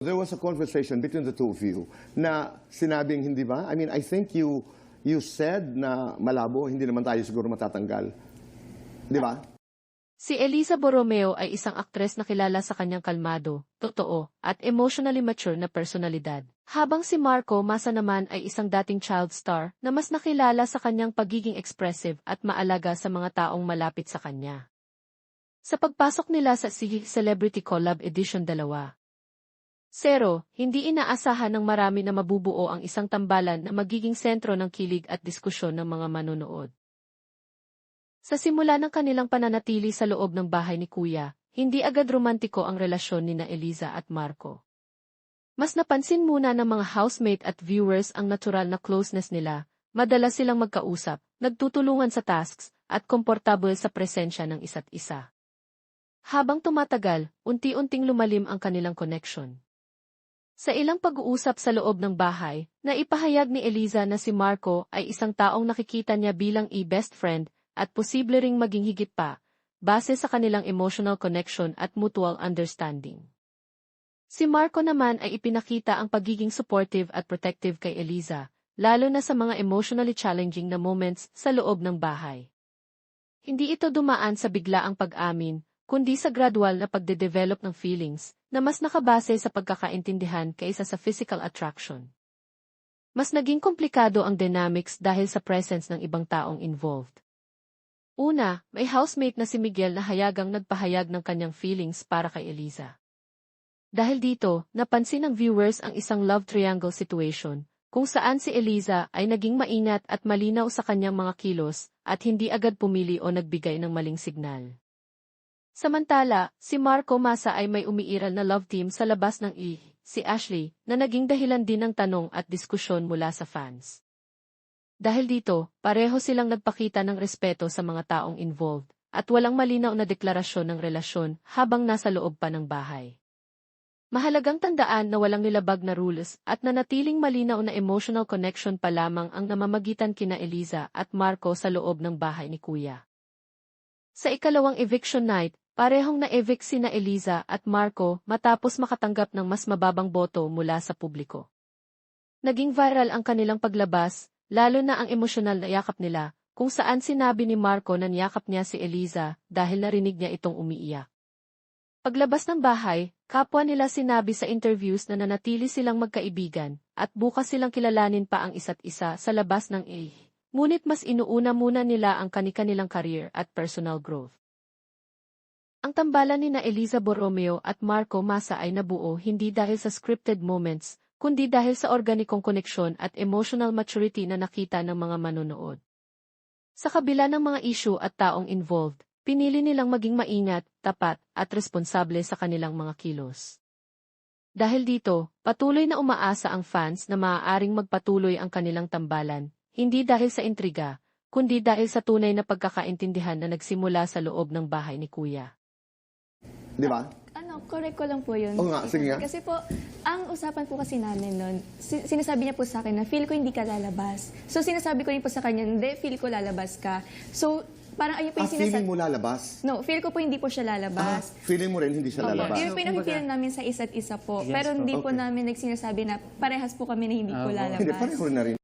There was a conversation between the two of you na sinabing hindi ba? I mean, I think you said na malabo, hindi naman tayo siguro matatanggal. Di ba? Si Eliza Borromeo ay isang aktres na kilala sa kanyang kalmado, totoo, at emotionally mature na personalidad. Habang si Marco Massa naman ay isang dating child star na mas nakilala sa kanyang pagiging expressive at maalaga sa mga taong malapit sa kanya. Sa pagpasok nila sa Celebrity Collab Edition 2. Hindi inaasahan ng marami na mabubuo ang isang tambalan na magiging sentro ng kilig at diskusyon ng mga manonood. Sa simula ng kanilang pananatili sa loob ng bahay ni Kuya, hindi agad romantiko ang relasyon nina Eliza at Marco. Mas napansin muna ng mga housemate at viewers ang natural na closeness nila, madalas silang magkausap, nagtutulungan sa tasks, at komportable sa presensya ng isa't isa. Habang tumatagal, unti-unting lumalim ang kanilang connection. Sa ilang pag-uusap sa loob ng bahay, naipahayag ni Eliza na si Marco ay isang taong nakikita niya bilang best friend, at posible ring maging higit pa, base sa kanilang emotional connection at mutual understanding. Si Marco naman ay ipinakita ang pagiging supportive at protective kay Eliza, lalo na sa mga emotionally challenging na moments sa loob ng bahay. Hindi ito dumaan sa biglaang pag-amin, kundi sa gradual na pagde-develop ng feelings, na mas nakabase sa pagkakaintindihan kaysa sa physical attraction. Mas naging komplikado ang dynamics dahil sa presence ng ibang taong involved. Una, may housemate na si Miguel na hayagang nagpahayag ng kanyang feelings para kay Eliza. Dahil dito, napansin ng viewers ang isang love triangle situation, kung saan si Eliza ay naging maingat at malinaw sa kanyang mga kilos, at hindi agad pumili o nagbigay ng maling signal. Samantala, si Marco Massa ay may umiiral na love team sa labas ng si Ashley, na naging dahilan din ng tanong at diskusyon mula sa fans. Dahil dito, pareho silang nagpakita ng respeto sa mga taong involved, at walang malinaw na deklarasyon ng relasyon habang nasa loob pa ng bahay. Mahalagang tandaan na walang nilabag na rules at nanatiling malinaw na emotional connection pa lamang ang namamagitan kina Eliza at Marco sa loob ng bahay ni Kuya. Sa ikalawang eviction night, parehong na-evict sina Eliza at Marco matapos makatanggap ng mas mababang boto mula sa publiko. Naging viral ang kanilang paglabas, lalo na ang emosyonal na yakap nila, kung saan sinabi ni Marco na niyakap niya si Eliza dahil narinig niya itong umiiyak. Paglabas ng bahay, kapwa nila sinabi sa interviews na nanatili silang magkaibigan, at bukas silang kilalanin pa ang isa't isa sa labas ng ngunit mas inuuna muna nila ang kani-kanilang career at personal growth. Ang tambalan ni na Eliza Borromeo at Marco Massa ay nabuo hindi dahil sa scripted moments, kundi dahil sa organikong koneksyon at emotional maturity na nakita ng mga manonood. Sa kabila ng mga issue at taong involved, pinili nilang maging maingat, tapat, at responsable sa kanilang mga kilos. Dahil dito, patuloy na umaasa ang fans na maaaring magpatuloy ang kanilang tambalan, hindi dahil sa intriga, kundi dahil sa tunay na pagkakaintindihan na nagsimula sa loob ng bahay ni Kuya. Di ba? Correct ko lang po yun. Oo nga, sige nga. Kasi po, ang usapan po kasi namin nun, sinasabi niya po sa akin na feel ko hindi ka lalabas. So sinasabi ko rin po sa kanya, hindi, feel ko lalabas ka. So parang ayun po yung sinasabi. Feeling mo lalabas? No, feel ko po hindi po siya lalabas. Feeling mo rin hindi siya lalabas? Yun po yung nakikita namin sa isa't isa po. Yes pero po. hindi po namin nagsinasabi na parehas po kami na hindi po lalabas. Hindi, pareho na rin.